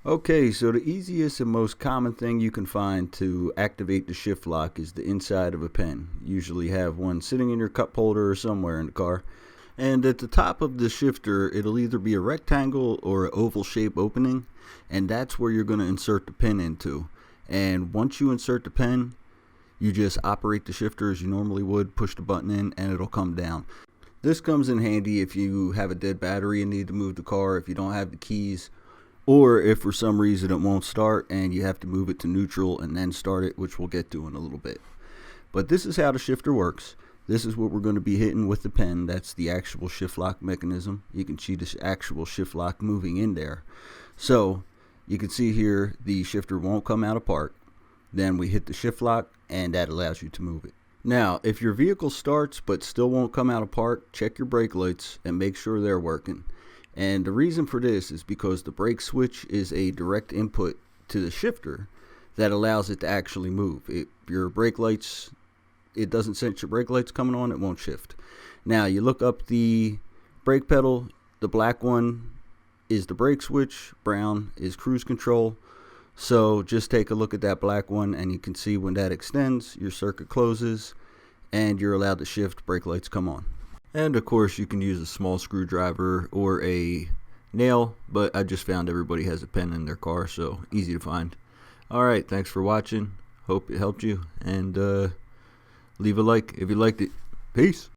Okay, so the easiest and most common thing you can find to activate the shift lock is the inside of a pen. You usually have one sitting in your cup holder or somewhere in the car. And at the top of the shifter, it'll either be a rectangle or an oval shape opening, and that's where you're going to insert the pen into. And once you insert the pen, you just operate the shifter as you normally would, push the button in, and it'll come down. This comes in handy if you have a dead battery and need to move the car, if you don't have the keys, or if for some reason it won't start and you have to move it to neutral and then start it, which we'll get to in a little bit. But this is how the shifter works. This is what we're going to be hitting with the pen. That's the actual shift lock mechanism. You can see the actual shift lock moving in there. So you can see here the shifter won't come out of park. Then we hit the shift lock and that allows you to move it. Now, if your vehicle starts but still won't come out of park, check your brake lights and make sure they're working. And the reason for this is because the brake switch is a direct input to the shifter that allows it to actually move. If your brake lights, it doesn't sense your brake lights coming on, it won't shift. Now you look up the brake pedal, the black one is the brake switch, brown is cruise control. So just take a look at that black one and you can see when that extends, your circuit closes and you're allowed to shift, brake lights come on. And of course you can use a small screwdriver or a nail, but I just found everybody has a pen in their car, so easy to find. Alright, thanks for watching. Hope it helped you, and leave a like if you liked it. Peace!